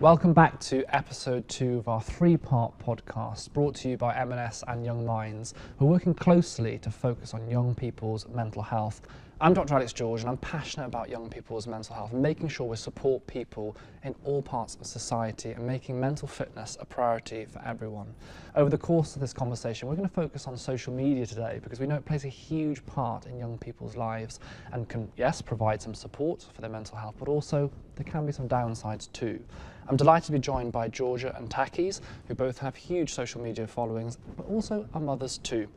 Welcome back to episode 2 of our 3-part podcast brought to you by M&S and Young Minds, who are working closely to focus on young people's mental health. I'm Dr. Alex George and I'm passionate about young people's mental health and making sure we support people in all parts of society and making mental fitness a priority for everyone. Over the course of this conversation, we're going to focus on social media today because we know it plays a huge part in young people's lives and can, yes, provide some support for their mental health, but also there can be some downsides too. I'm delighted to be joined by Georgia and Takis, who both have huge social media followings, but also are mothers too.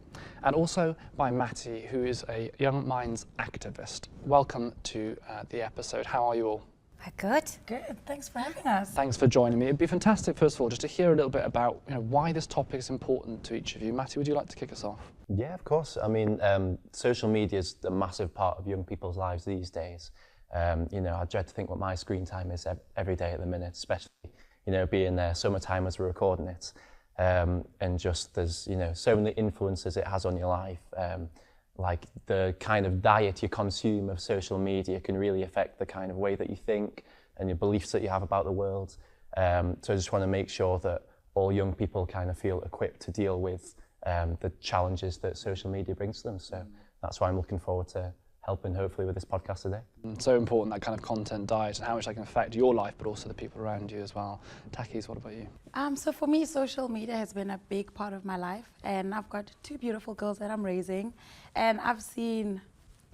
And also by Matty, who is a Young Minds activist. Welcome to the episode. How are you all? Good. Good, thanks for having us. Thanks for joining me. It'd be fantastic, first of all, just to hear a little bit about why this topic is important to each of you. Matty, would you like to kick us off? Yeah, of course. I mean, social media is a massive part of young people's lives these days. I dread to think what my screen time is every day at the minute, especially, being summertime as we're recording it. And just there's, so many influences it has on your life. Like the kind of diet you consume of social media can really affect the kind of way that you think and your beliefs that you have about the world. So I just want to make sure that all young people kind of feel equipped to deal with the challenges that social media brings to them. So that's why I'm looking forward to helping hopefully with this podcast today. So important, that kind of content diet and how much that can affect your life, but also the people around you as well. Takis, what about you? So for me, social media has been a big part of my life, and I've got 2 beautiful girls that I'm raising, and I've seen,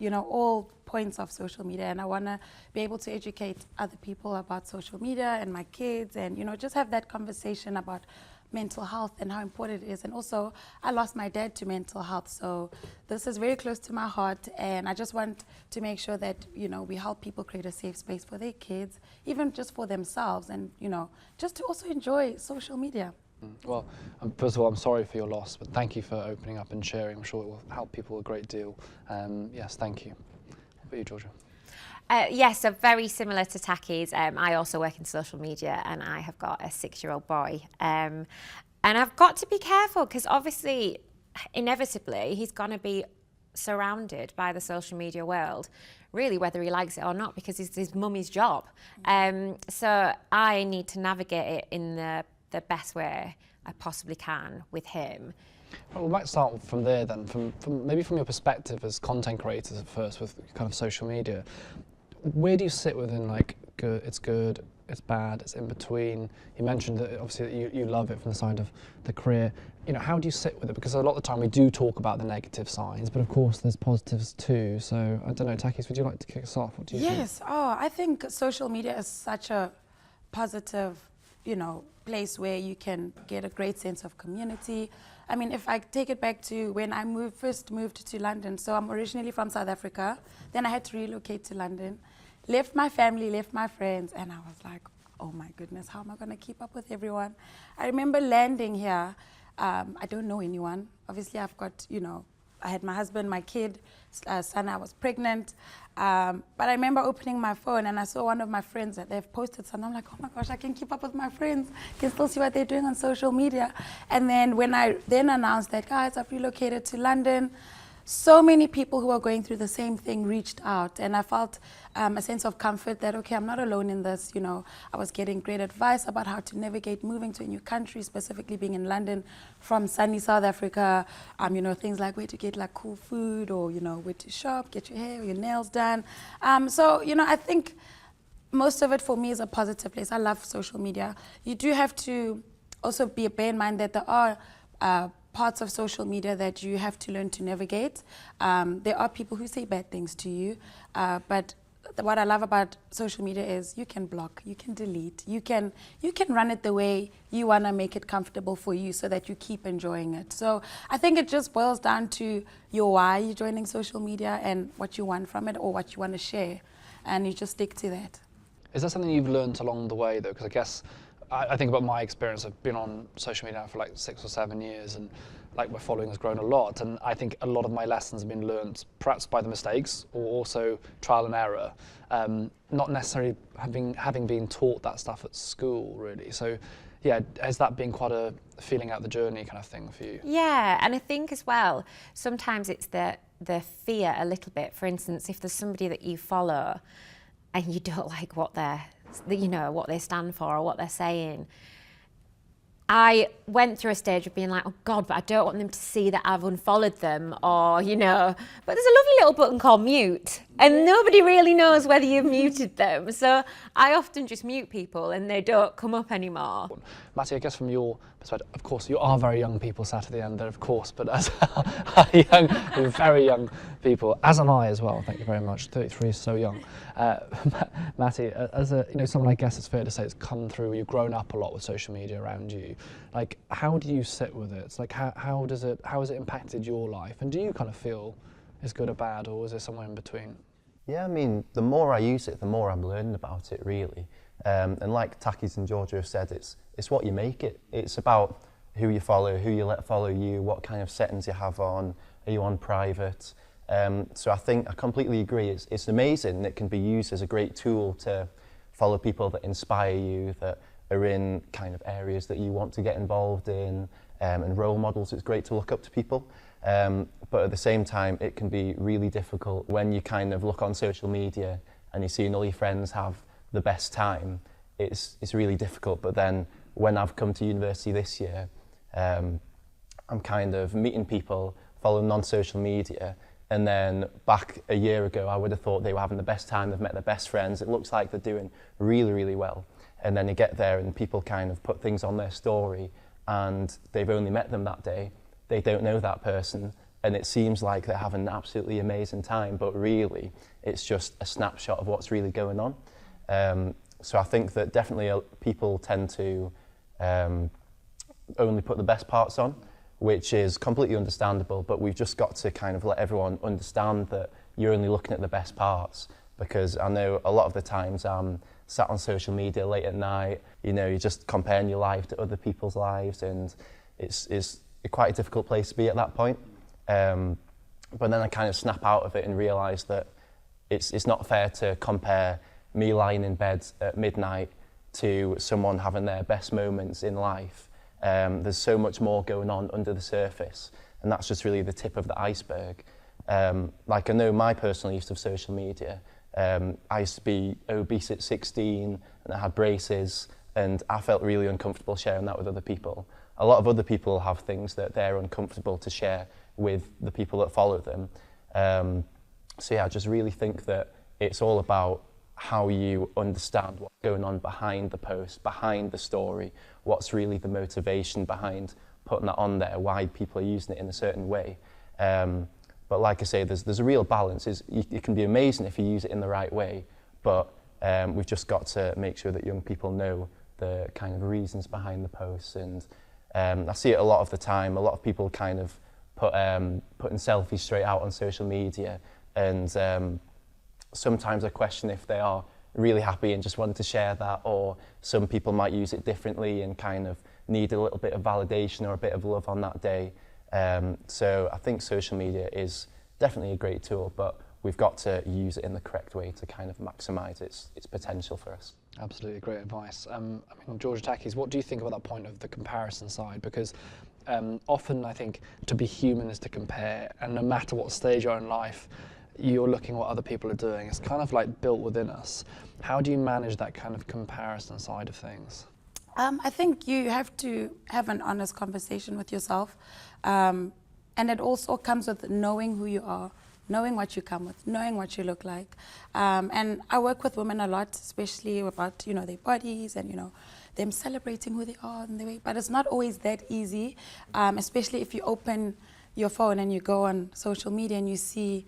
all points of social media, and I want to be able to educate other people about social media and my kids, and just have that conversation about mental health and how important it is. And also, I lost my dad to mental health, so this is very close to my heart, and I just want to make sure that we help people create a safe space for their kids, even just for themselves, and just to also enjoy social media. Well, first of all, I'm sorry for your loss, but thank you for opening up and sharing. I'm sure it will help people a great deal. Yes, thank you. What about you, Georgia? Yes, so very similar to Takis. I also work in social media and I have got a 6-year-old boy. And I've got to be careful because obviously, inevitably, he's going to be surrounded by the social media world, really, whether he likes it or not, because it's his mummy's job. So I need to navigate it in the best way I possibly can with him. Well, we might start from there then, maybe from your perspective as content creators at first with kind of social media. Where do you sit within it's good, it's bad, it's in between? You mentioned that obviously you love it from the side of the career. How do you sit with it? Because a lot of the time we do talk about the negative signs, but of course there's positives too. So I don't know, Takis, would you like to kick us off? What do you think? Yes, I think social media is such a positive, place where you can get a great sense of community. I mean, if I take it back to when I first moved to London, so I'm originally from South Africa, then I had to relocate to London, left my family, left my friends, and I was like, oh my goodness, how am I going to keep up with everyone? I remember landing here, I don't know anyone. Obviously, I've got, I had my husband, my kid, son, I was pregnant. But I remember opening my phone and I saw one of my friends that they've posted something. I'm like, oh my gosh, I can keep up with my friends. I can still see what they're doing on social media. And then when I then announced that, guys, I've relocated to London, so many people who are going through the same thing reached out, and I felt a sense of comfort that, okay, I'm not alone in this. I was getting great advice about how to navigate moving to a new country, specifically being in London from sunny South Africa. Things like where to get cool food, or where to shop, get your hair or your nails done. I think most of it for me is a positive place. I love social media. You do have to also bear in mind that there are parts of social media that you have to learn to navigate. There are people who say bad things to you, but what I love about social media is you can block, you can delete, you can run it the way you want to make it comfortable for you so that you keep enjoying it. So I think it just boils down to your why you're joining social media and what you want from it or what you want to share, and you just stick to that. Is that something you've learned along the way though? Because I guess I think about my experience. I've been on social media for 6 or 7 years, and my following has grown a lot. And I think a lot of my lessons have been learned perhaps by the mistakes or also trial and error, not necessarily having been taught that stuff at school, really. So, yeah, has that been quite a feeling out the journey kind of thing for you? Yeah, and I think as well, sometimes it's the fear a little bit. For instance, if there's somebody that you follow and you don't like what they're you know, what they stand for or what they're saying. I went through a stage of being like, oh God, but I don't want them to see that I've unfollowed them, or, you know, but there's a lovely little button called mute and nobody really knows whether you've muted them. So I often just mute people and they don't come up anymore. Matty, I guess from your perspective, of course, you are very young people sat at the end there, of course, but as young, very young people, as am I as well, thank you very much, 33 is so young. Matty, as a, you know, someone I guess it's fair to say has come through, you've grown up a lot with social media around you, like, how do you sit with it? It's like, how has it impacted your life? And do you kind of feel it's good or bad, or is there somewhere in between? Yeah, I mean, the more I use it, the more I'm learning about it, really. And like Takis and Georgia have said, it's what you make it. It's about who you follow, who you let follow you, what kind of settings you have on, are you on private? So I think I completely agree. It's amazing, and it can be used as a great tool to follow people that inspire you, that are in kind of areas that you want to get involved in, and role models. It's great to look up to people. But at the same time, it can be really difficult when you kind of look on social media and you're seeing all your friends have the best time. It's really difficult. But then when I've come to university this year, I'm kind of meeting people, following on social media, and then back a year ago, I would have thought they were having the best time, they've met their best friends, it looks like they're doing really, really well. And then you get there and people kind of put things on their story and they've only met them that day, they don't know that person, and it seems like they're having an absolutely amazing time, but really it's just a snapshot of what's really going on. So I think that definitely people tend to only put the best parts on, which is completely understandable, but we've just got to kind of let everyone understand that you're only looking at the best parts, because I know a lot of the times I'm sat on social media late at night, you know, you're just comparing your life to other people's lives, and it's quite a difficult place to be at that point. But then I kind of snap out of it and realise that it's not fair to compare me lying in bed at midnight to someone having their best moments in life. There's so much more going on under the surface, and that's just really the tip of the iceberg. Like, I know my personal use of social media, I used to be obese at 16 and I had braces, and I felt really uncomfortable sharing that with other people. A lot of other people have things that they're uncomfortable to share with the people that follow them. So yeah, I just really think that it's all about how you understand what's going on behind the post, behind the story, what's really the motivation behind putting that on there, why people are using it in a certain way. But like I say, there's a real balance. It can be amazing if you use it in the right way, but we've just got to make sure that young people know the kind of reasons behind the posts. And I see it a lot of the time. A lot of people kind of putting selfies straight out on social media, and sometimes I question if they are really happy and just want to share that, or some people might use it differently and kind of need a little bit of validation or a bit of love on that day. So I think social media is definitely a great tool, but we've got to use it in the correct way to kind of maximise its potential for us. Absolutely, great advice. I mean, Georgia Takis, what do you think about that point of the comparison side? Because often I think to be human is to compare, and no matter what stage you're in life, you're looking at what other people are doing. It's kind of like built within us. How do you manage that kind of comparison side of things? I think you have to have an honest conversation with yourself. And it also comes with knowing who you are, knowing what you come with, knowing what you look like. And I work with women a lot, especially about, you know, their bodies and, you know, them celebrating who they are and their way. But it's not always that easy, especially if you open your phone and you go on social media and you see,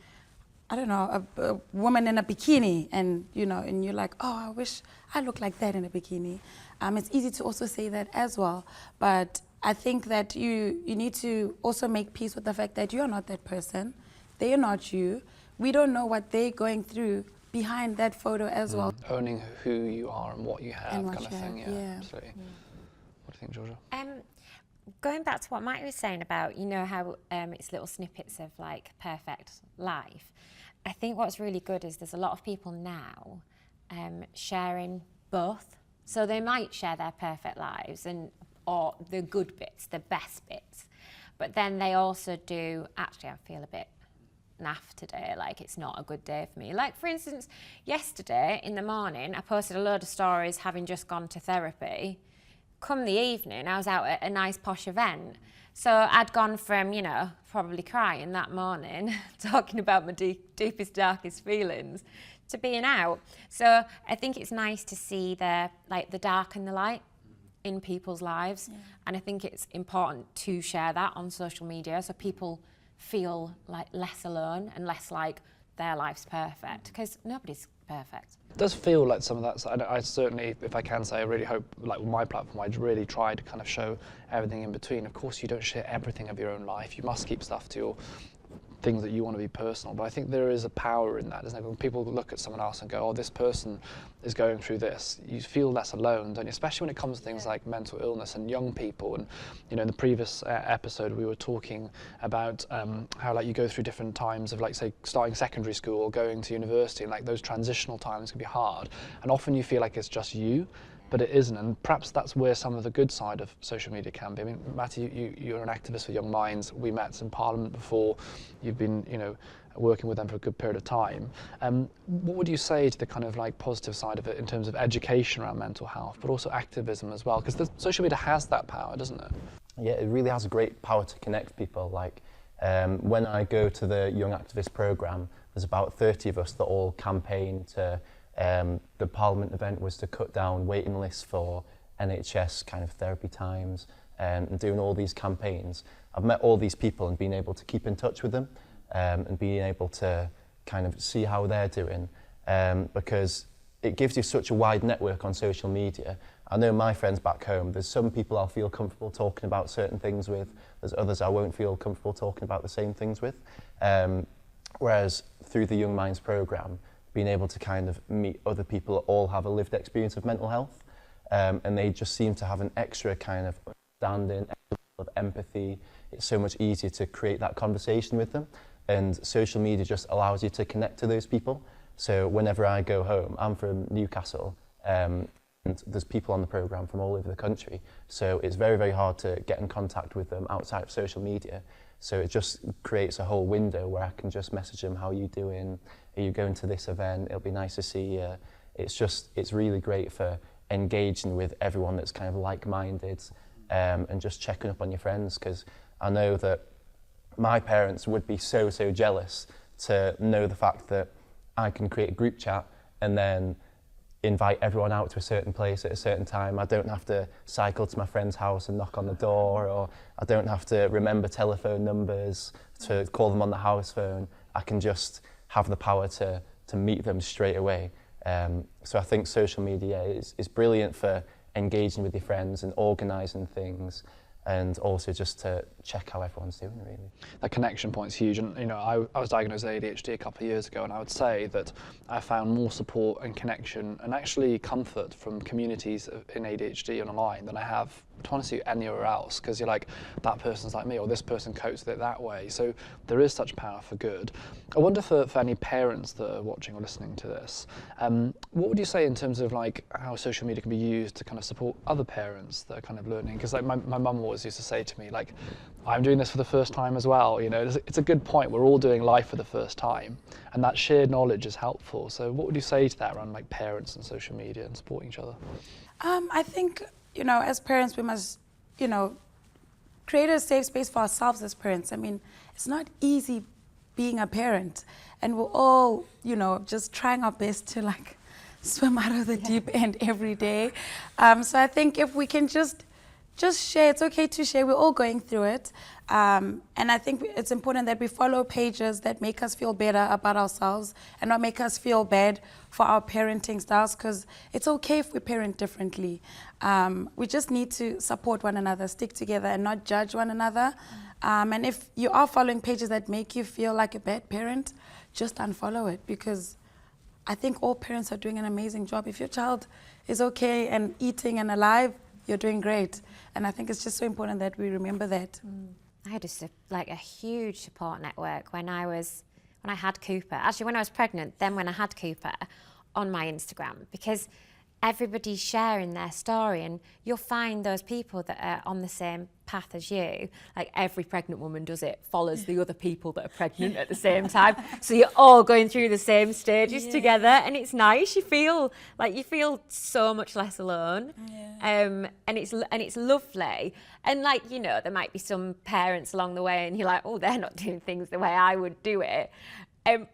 I don't know, a woman in a bikini, and you know, and you're like, oh, I wish I looked like that in a bikini. It's easy to also say that as well, but I think that you need to also make peace with the fact that you're not that person. They are not you. We don't know what they're going through behind that photo as well. Owning who you are and what you have, And what kind of you thing. have, Yeah, yeah. absolutely. What do you think, Georgia? Going back to what Mike was saying about, you know, how it's little snippets of like perfect life. I think what's really good is there's a lot of people now sharing both. So they might share their perfect lives or the good bits, the best bits, but then they also do, actually I feel a bit naff today, like it's not a good day for me. Like for instance, yesterday in the morning, I posted a load of stories having just gone to therapy. Come the evening, I was out at a nice posh event. So I'd gone from, you know, probably crying that morning, talking about my deepest, darkest feelings, to being out. So I think it's nice to see the dark and the light in people's lives. Yeah. And I think it's important to share that on social media so people feel like less alone and less like their life's perfect, because nobody's perfect. It does feel like some of that. I certainly, if I can say, I really hope, like with my platform, I'd really try to kind of show everything in between. Of course, you don't share everything of your own life. You must keep stuff to your things that you want to be personal, but I think there is a power in that, isn't there? When people look at someone else and go, oh, this person is going through this, you feel less alone, don't you? Especially when it comes to things like mental illness and young people. And you know, in the previous episode we were talking about how like you go through different times of, like, say, starting secondary school or going to university, and like those transitional times can be hard, and often you feel like it's just you, but it isn't. And perhaps that's where some of the good side of social media can be. I mean, Matty, you're an activist for Young Minds. We met in Parliament before. You've been, you know, working with them for a good period of time. What would you say to the kind of like positive side of it in terms of education around mental health, but also activism as well? Because social media has that power, doesn't it? Yeah, it really has a great power to connect people. Like when I go to the Young Activist programme, there's about 30 of us that all campaign to the Parliament event was to cut down waiting lists for NHS kind of therapy times, and doing all these campaigns. I've met all these people and been able to keep in touch with them, and being able to kind of see how they're doing, because it gives you such a wide network on social media. I know my friends back home, there's some people I'll feel comfortable talking about certain things with, there's others I won't feel comfortable talking about the same things with. Whereas through the Young Minds programme, being able to kind of meet other people that all have a lived experience of mental health, and they just seem to have an extra kind of understanding, of empathy. It's so much easier to create that conversation with them, and social media just allows you to connect to those people. So whenever I go home, I'm from Newcastle, and there's people on the programme from all over the country, so it's very, very hard to get in contact with them outside of social media. So it just creates a whole window where I can just message them, how are you doing? Are you going to this event? It'll be nice to see you. It's really great for engaging with everyone that's kind of like-minded, and just checking up on your friends, because I know that my parents would be so, so jealous to know the fact that I can create a group chat and then invite everyone out to a certain place at a certain time. I don't have to cycle to my friend's house and knock on the door, or I don't have to remember telephone numbers to call them on the house phone. I can just have the power to meet them straight away. So I think social media is brilliant for engaging with your friends and organising things, and also just to check how everyone's doing, really. That connection point's huge, and you know, I was diagnosed with ADHD a couple of years ago, and I would say that I found more support and connection and actually comfort from communities in ADHD and online than I have, to honestly, anywhere else, because you're like, that person's like me, or this person copes with it that way. So there is such power for good. I wonder for any parents that are watching or listening to this, what would you say in terms of like how social media can be used to kind of support other parents that are kind of learning? Because like my mum always used to say to me, like, I'm doing this for the first time as well. You know, it's a good point. We're all doing life for the first time, and that shared knowledge is helpful. So what would you say to that around like parents and social media and supporting each other? I think, you know, as parents, we must, you know, create a safe space for ourselves as parents. I mean, it's not easy being a parent, and we're all, you know, just trying our best to like swim out of the deep end every day. So I think if we can just share, it's okay to share, we're all going through it. And I think it's important that we follow pages that make us feel better about ourselves and not make us feel bad for our parenting styles, because it's okay if we parent differently. We just need to support one another, stick together and not judge one another. And if you are following pages that make you feel like a bad parent, just unfollow it, because I think all parents are doing an amazing job. If your child is okay and eating and alive, you're doing great. And I think it's just so important that we remember that. I had a huge support network when I had Cooper. Actually, when I was pregnant, then when I had Cooper, on my Instagram, because everybody's sharing their story, and you'll find those people that are on the same path as you. Like every pregnant woman does it, follows the other people that are pregnant at the same time. So you're all going through the same stages together, and it's nice. You feel so much less alone. And it's lovely. And like, you know, there might be some parents along the way and you're like, oh, they're not doing things the way I would do it.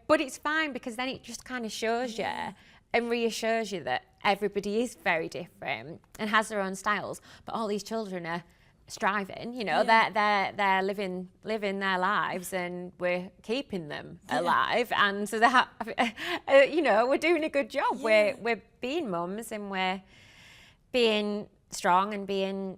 But it's fine, because then it just kind of shows you and reassures you that everybody is very different and has their own styles, but all these children are striving, you know, they're living their lives, and we're keeping them alive, and so they you know, we're doing a good job. We're being mums, and we're being strong and being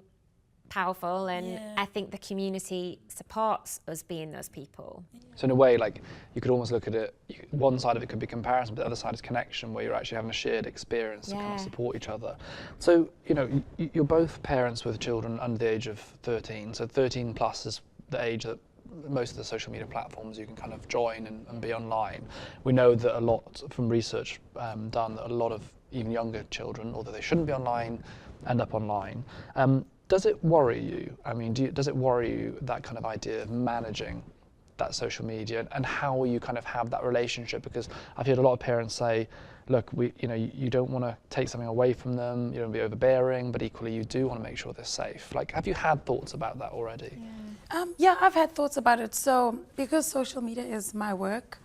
powerful, and I think the community supports us being those people. So in a way, like, you could almost look at it, one side of it could be comparison, but the other side is connection, where you're actually having a shared experience to kind of support each other. So, you know, you're both parents with children under the age of 13, so 13 plus is the age that most of the social media platforms you can kind of join and be online. We know that a lot from research done, that a lot of even younger children, although they shouldn't be online, end up online. Does it worry you? I mean, does it worry you, that kind of idea of managing that social media, and how will you kind of have that relationship? Because I've heard a lot of parents say, look, you don't want to take something away from them, you don't want to be overbearing, but equally you do want to make sure they're safe. Like, have you had thoughts about that already? Yeah, I've had thoughts about it. So because social media is my work,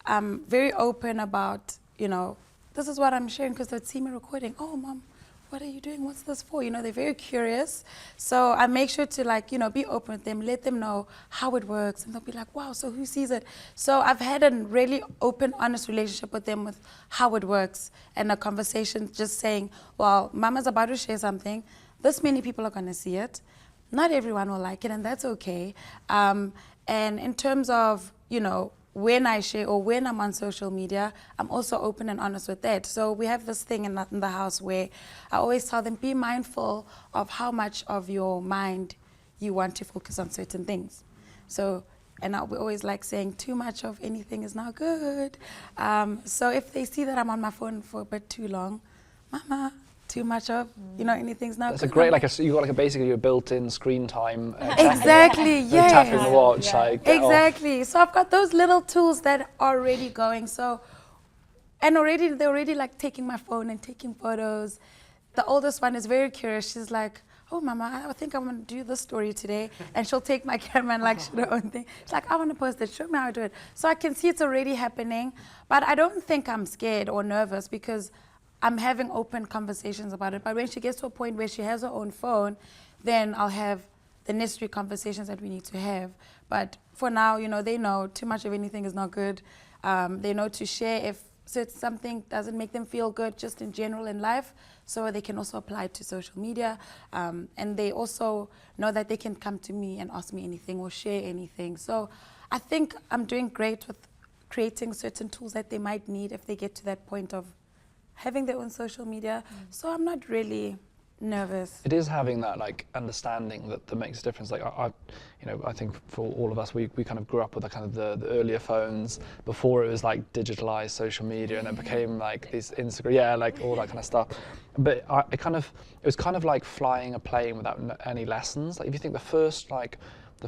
I'm very open about, you know, this is what I'm sharing, because they'd see me recording. Oh, Mom, what are you doing? What's this for? You know, they're very curious. So I make sure to, like, you know, be open with them, let them know how it works. And they'll be like, wow, so who sees it? So I've had a really open, honest relationship with them with how it works, and a conversation just saying, well, Mama's about to share something. This many people are going to see it. Not everyone will like it, and that's okay. And in terms of, you know, when I share or when I'm on social media, I'm also open and honest with that. So we have this thing in the house where I always tell them, be mindful of how much of your mind you want to focus on certain things. So, and we always like saying, too much of anything is not good. So if they see that I'm on my phone for a bit too long, Mama, too much of, you know, anything's not That's good. a great, you got like basically your built-in screen time. Exactly, yes. Tapping the watch, like, get off. Exactly. So I've got those little tools that are already going. So, and they're already like taking my phone and taking photos. The oldest one is very curious. She's like, oh, Mama, I think I'm going to do this story today. And she'll take my camera and like shoot her own thing. She's like, I want to post it. Show me how to do it. So I can see it's already happening. But I don't think I'm scared or nervous, because I'm having open conversations about it. But when she gets to a point where she has her own phone, then I'll have the necessary conversations that we need to have. But for now, you know, they know too much of anything is not good. They know to share if something doesn't make them feel good, just in general in life. So they can also apply it to social media. And they also know that they can come to me and ask me anything or share anything. So I think I'm doing great with creating certain tools that they might need if they get to that point of having their own social media. So I'm not really nervous. It is having that like understanding that makes a difference. Like I think for all of us, we kind of grew up with the earlier phones before it was like digitalized social media, and it became like these Instagram, like all that kind of stuff. But it was kind of like flying a plane without any lessons. Like if you think the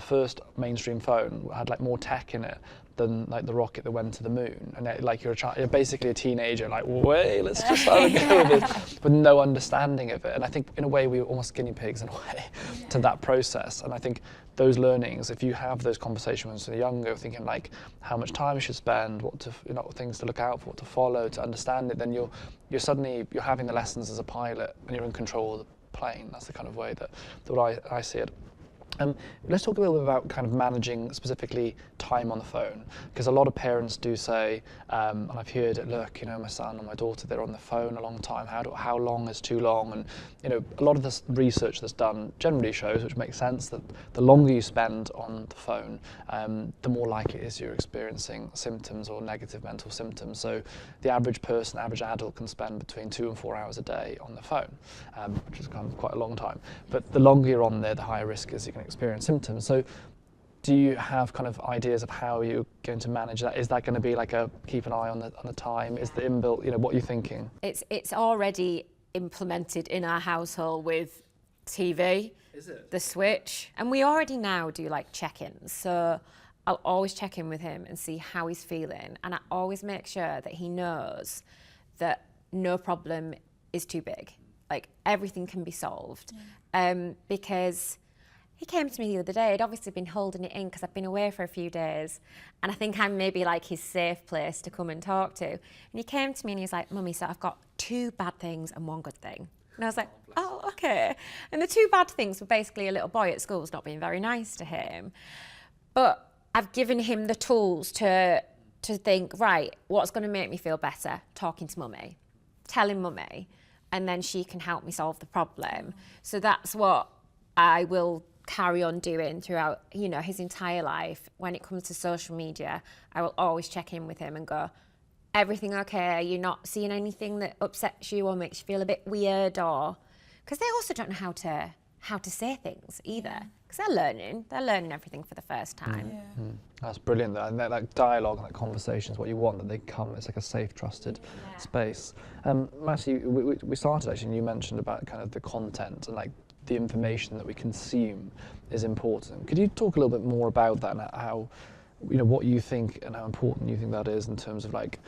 first mainstream phone had like more tech in it than like the rocket that went to the moon, and like you're basically a teenager, like, wait, let's just have a go with this, with no understanding of it. And I think in a way we were almost guinea pigs in a way to that process. And I think those learnings, if you have those conversations when you're younger, thinking like how much time you should spend, things to look out for, what to follow, to understand it, then you're having the lessons as a pilot, and you're in control of the plane. That's the kind of way that I see it. Let's talk a little bit about kind of managing specifically time on the phone, because a lot of parents do say, and I've heard it, look, my son or my daughter, they're on the phone a long time. How long is too long? And a lot of this research that's done generally shows, which makes sense, that the longer you spend on the phone, the more likely it is you're experiencing symptoms or negative mental symptoms. So the average adult can spend between 2 and 4 hours a day on the phone, which is kind of quite a long time. But the longer you're on there, the higher risk is you can experience symptoms. So do you have kind of ideas of how you're going to manage that? Is that going to be like keep an eye on the time? Is the inbuilt, what are you thinking? It's already implemented in our household with TV. Is it? The switch. And we already now do like check-ins. So I'll always check in with him and see how he's feeling. And I always make sure that he knows that no problem is too big. Like everything can be solved. Because he came to me the other day. I'd obviously been holding it in because I've been away for a few days. And I think I'm maybe like his safe place to come and talk to. And he came to me and he was like, Mummy, so I've got 2 bad things and 1 good thing. And I was like, oh, okay. And the 2 bad things were basically a little boy at school was not being very nice to him. But I've given him the tools to think, right, what's going to make me feel better? Talking to Mummy, telling Mummy, and then she can help me solve the problem. So that's what I will carry on doing throughout, you know, his entire life. When it comes to social media, I will always check in with him and go, everything okay? You're not seeing anything that upsets you or makes you feel a bit weird? Or because they also don't know how to say things either, because they're learning everything for the first time. That's brilliant. And that dialogue and that conversation is what you want, that they come, it's like a safe, trusted space. Matthew, we started actually, and you mentioned about kind of the content and like the information that we consume is important. Could you talk a little bit more about that and how, you know, what you think and how important you think that is in terms of like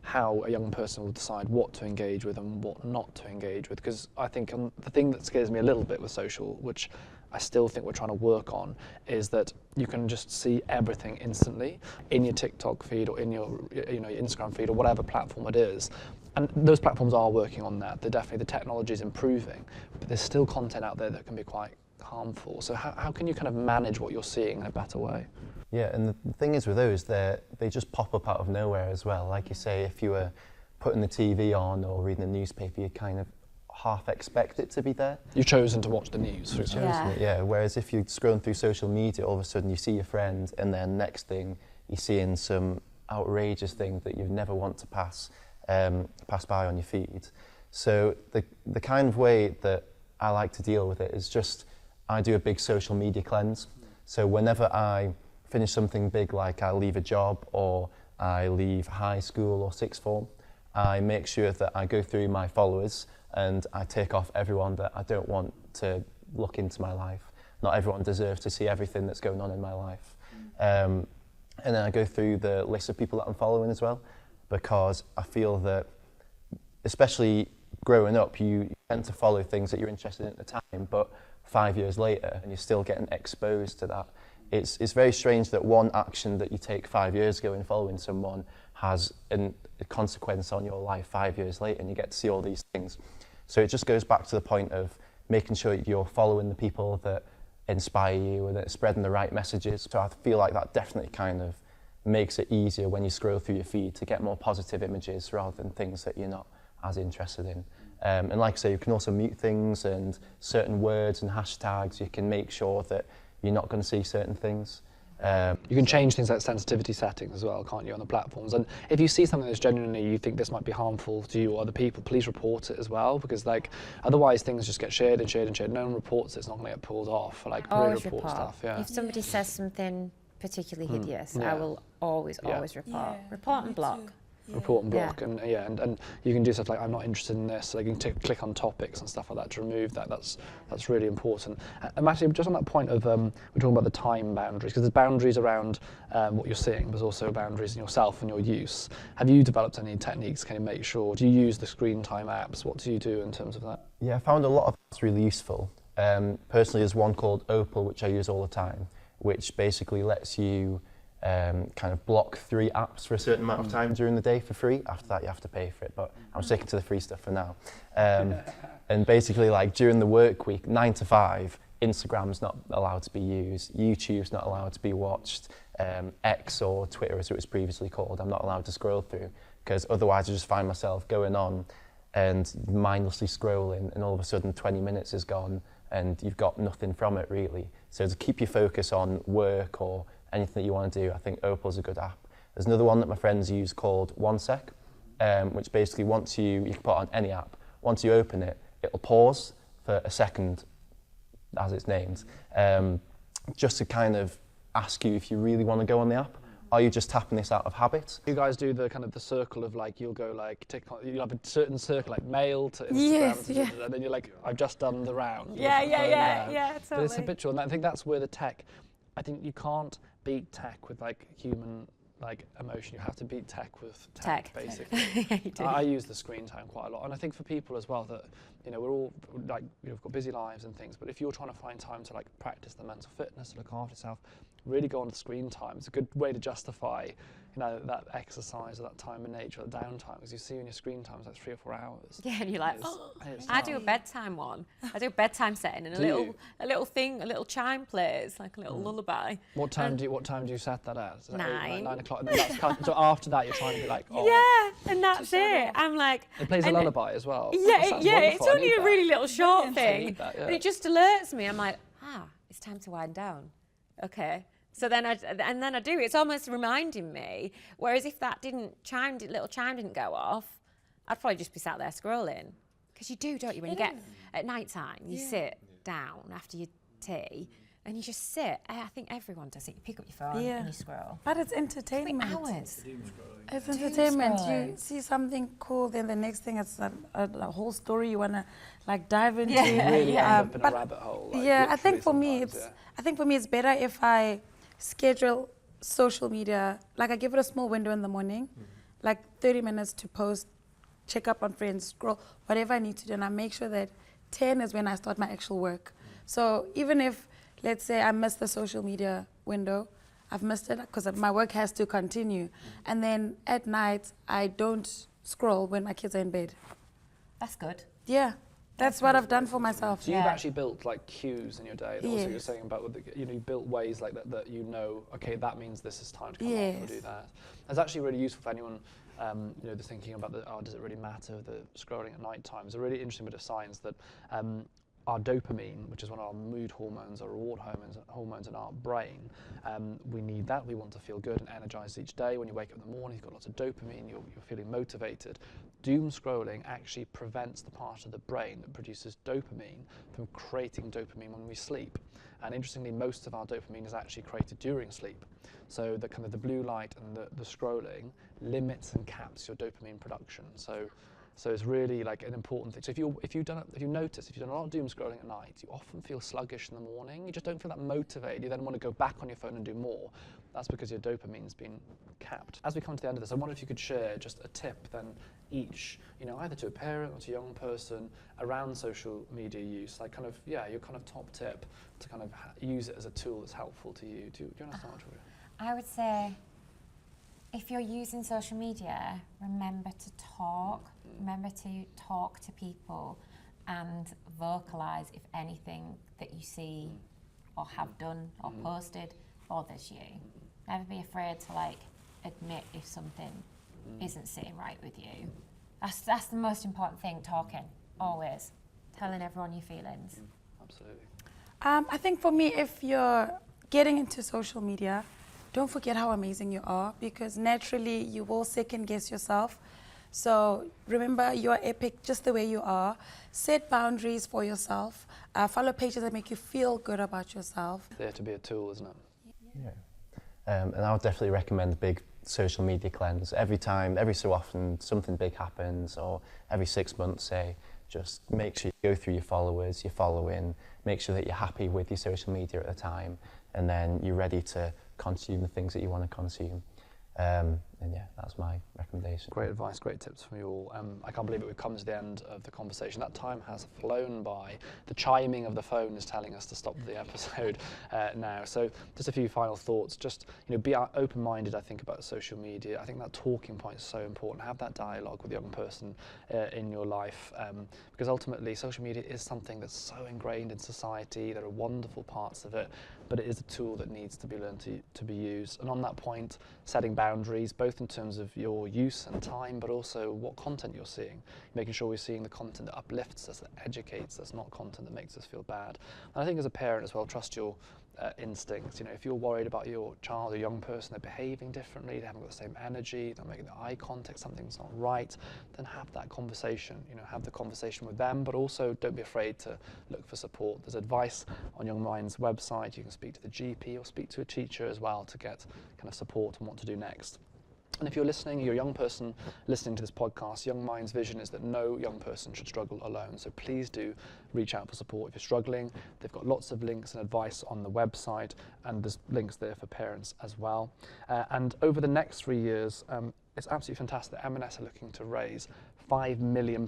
how a young person will decide what to engage with and what not to engage with? Because I think the thing that scares me a little bit with social, which I still think we're trying to work on, is that you can just see everything instantly in your TikTok feed or in your, you know, your Instagram feed or whatever platform it is. And those platforms are working on that. They're definitely, the technology is improving, but there's still content out there that can be quite harmful. So how can you kind of manage what you're seeing in a better way? Yeah, and the thing is with those, they just pop up out of nowhere as well. Like you say, if you were putting the TV on or reading the newspaper, you kind of half expect it to be there. You've chosen to watch the news, for example. Yeah. Whereas if you're scrolling through social media, all of a sudden you see your friend, and then next thing you're seeing some outrageous thing that you never want to pass by on your feed. So the kind of way that I like to deal with it is just, I do a big social media cleanse. So whenever I finish something big, like I leave a job or I leave high school or sixth form, I make sure that I go through my followers and I take off everyone that I don't want to look into my life. Not everyone deserves to see everything that's going on in my life. And then I go through the list of people that I'm following as well, because I feel that, especially growing up, you tend to follow things that you're interested in at the time, but 5 years later, and you're still getting exposed to that. It's very strange that one action that you take 5 years ago in following someone has a consequence on your life 5 years later, and you get to see all these things. So it just goes back to the point of making sure you're following the people that inspire you and that are spreading the right messages. So I feel like that definitely kind of makes it easier when you scroll through your feed to get more positive images rather than things that you're not as interested in. And like I say, you can also mute things and certain words and hashtags. You can make sure that you're not going to see certain things. You can change things like sensitivity settings as well, can't you, on the platforms? And if you see something that's genuinely you think this might be harmful to you or other people, please report it as well, because like otherwise things just get shared and shared and shared. No one reports it, it's not going to get pulled off. Like Always report stuff. Yeah. If somebody says something particularly hideous, I will always report. Yeah, Report me and block. too. Report and block, and you can do stuff like I'm not interested in this, so you can click on topics and stuff like that to remove that. That's really important. And actually, just on that point of we're talking about the time boundaries, because there's boundaries around what you're seeing, but there's also boundaries in yourself and your use. Have you developed any techniques? Can you make sure? Do you use the screen time apps? What do you do in terms of that? Yeah, I found a lot of apps really useful. Personally, there's one called Opal, which I use all the time, which basically lets you kind of block 3 apps for a certain amount of time during the day for free. After that, you have to pay for it, but I'm sticking to the free stuff for now. And basically, like during the work week, 9 to 5, Instagram's not allowed to be used, YouTube's not allowed to be watched, X or Twitter as it was previously called, I'm not allowed to scroll through, because otherwise I just find myself going on and mindlessly scrolling, and all of a sudden 20 minutes is gone and you've got nothing from it really. So to keep your focus on work or anything that you want to do, I think Opal's a good app. There's another one that my friends use called OneSec, which basically once you can put on any app, once you open it, it'll pause for a second, as it's named, just to kind of ask you if you really want to go on the app. are you just tapping this out of habit? You guys do the kind of the circle of like, you'll go like, tick on, you'll have a certain circle like mail to Instagram, Yes, yeah. and then you're like, I've just done the round. Yeah, You're yeah, going yeah, round. yeah, But it's totally. habitual, and I think that's where the tech, I think you can't beat tech with like human like emotion. You have to beat tech with tech. Basically. Yeah, you do. I use the screen time quite a lot, and I think for people as well that, you know, we're all like, you know, we've got busy lives and things, but if you're trying to find time to like practice the mental fitness, to look after yourself, really go on to screen time. It's a good way to justify, you know, that exercise or that time in nature, that downtime, because you see when your screen time is like 3 or 4 hours. Yeah, and you're like, It's- oh. it's I do a tough. bedtime one. I do a bedtime setting, and Do you? a little chime plays, like a little lullaby. What time do you set that at? Is it 9. 9 o'clock? And then that's so after that, you're trying to be like, oh. Yeah, and that's it. I'm like, It plays a and lullaby as well. Yeah, That sounds it's wonderful. I only need a that. really little short I thing, need that, yeah. but it just alerts me. I'm like, it's time to wind down. Okay. So then I do. It's almost reminding me. Whereas if that little chime didn't go off, I'd probably just be sat there scrolling. Because you do, don't you? When you get at night time, you sit down after your tea and you just sit. I think everyone does it. You pick up your phone Yeah. and you scroll. But it's entertainment. Hours. It's entertainment. You scrolling. see something cool, then the next thing it's a whole story you wanna like dive into. Yeah. Really end up in a but rabbit hole. Like, yeah, I think literally for me sometimes, it's I think for me it's better if I schedule social media, like I give it a small window in the morning, like 30 minutes to post, check up on friends, scroll, whatever I need to do, and I make sure that 10 is when I start my actual work. So even if, let's say I miss the social media window, I've missed it because my work has to continue. And then at night, I don't scroll when my kids are in bed. That's good. Yeah, that's what I've done for myself. So you've Yeah. actually built like cues in your day. That's what you're Yes. saying about, you know, you built ways like that you know, okay, that means this is time to come off and Yes. do that. That's actually really useful for anyone, you know, that's thinking about does it really matter, the scrolling at night time. It's a really interesting bit of science that our dopamine, which is one of our mood hormones, our reward hormones in our brain, we need that. We want to feel good and energized each day. When you wake up in the morning, you've got lots of dopamine, you're feeling motivated. Doom scrolling actually prevents the part of the brain that produces dopamine from creating dopamine when we sleep. And interestingly, most of our dopamine is actually created during sleep. So the kind of the blue light and the scrolling limits and caps your dopamine production. So it's really like an important thing. So if you've done a lot of doom scrolling at night, you often feel sluggish in the morning. You just don't feel that motivated. You then want to go back on your phone and do more. That's because your dopamine's been capped. As we come to the end of this, I wonder if you could share just a tip then each, you know, either to a parent or to a young person around social media use, like kind of, yeah, your kind of top tip to kind of use it as a tool that's helpful to you. Do you want to start, Julia? I would say, if you're using social media, remember to talk. Remember to talk to people and vocalise if anything that you see or have done or posted bothers you. Never be afraid to like admit if something isn't sitting right with you. That's the most important thing, talking, always. Telling everyone your feelings. Absolutely. I think for me, if you're getting into social media, don't forget how amazing you are, because naturally you will second guess yourself. So remember, you are epic just the way you are. Set boundaries for yourself. Follow pages that make you feel good about yourself. There to be a tool, isn't it? Yeah. And I would definitely recommend a big social media cleanse. Every so often, something big happens, or every 6 months, say, just make sure you go through your followers, your following, make sure that you're happy with your social media at the time, and then you're ready to consume the things that you want to consume. And yeah, that's my recommendation. Great advice, great tips from you all. I can't believe it, we've come to the end of the conversation. That time has flown by. The chiming of the phone is telling us to stop the episode now. So just a few final thoughts. Just, you know, be open-minded, I think, about social media. I think that talking point is so important. Have that dialogue with a young person in your life, because ultimately social media is something that's so ingrained in society. There are wonderful parts of it, but it is a tool that needs to be learned to be used. And on that point, setting boundaries, both both in terms of your use and time, but also what content you're seeing, making sure we're seeing the content that uplifts us, that educates us, not content that makes us feel bad. And I think as a parent as well, trust your instincts. You know, if you're worried about your child or young person, they're behaving differently, they haven't got the same energy, they're making the eye contact, something's not right, then have that conversation. You know, have the conversation with them, but also don't be afraid to look for support. There's advice on Young Minds website. You can speak to the GP or speak to a teacher as well to get kind of support on what to do next. And if you're listening, you're a young person listening to this podcast, Young Minds' vision is that no young person should struggle alone. So please do reach out for support if you're struggling. They've got lots of links and advice on the website, and there's links there for parents as well. And over the next 3 years, it's absolutely fantastic that M&S are looking to raise £5 million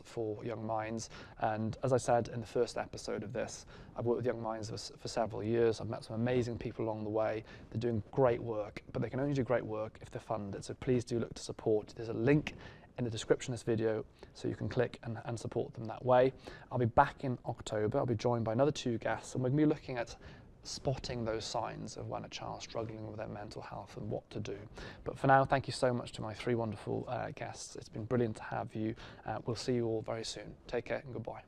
for Young Minds. And as I said in the first episode of this, I've worked with Young Minds for several years. I've met some amazing people along the way. They're doing great work, but they can only do great work if they're funded. So please do look to support. There's a link in the description of this video so you can click and support them that way. I'll be back in October. I'll be joined by another 2 guests, and we're going to be looking at spotting those signs of when a child's struggling with their mental health and what to do. But for now, thank you so much to my 3 wonderful guests. It's been brilliant to have you. We'll see you all very soon. Take care and goodbye.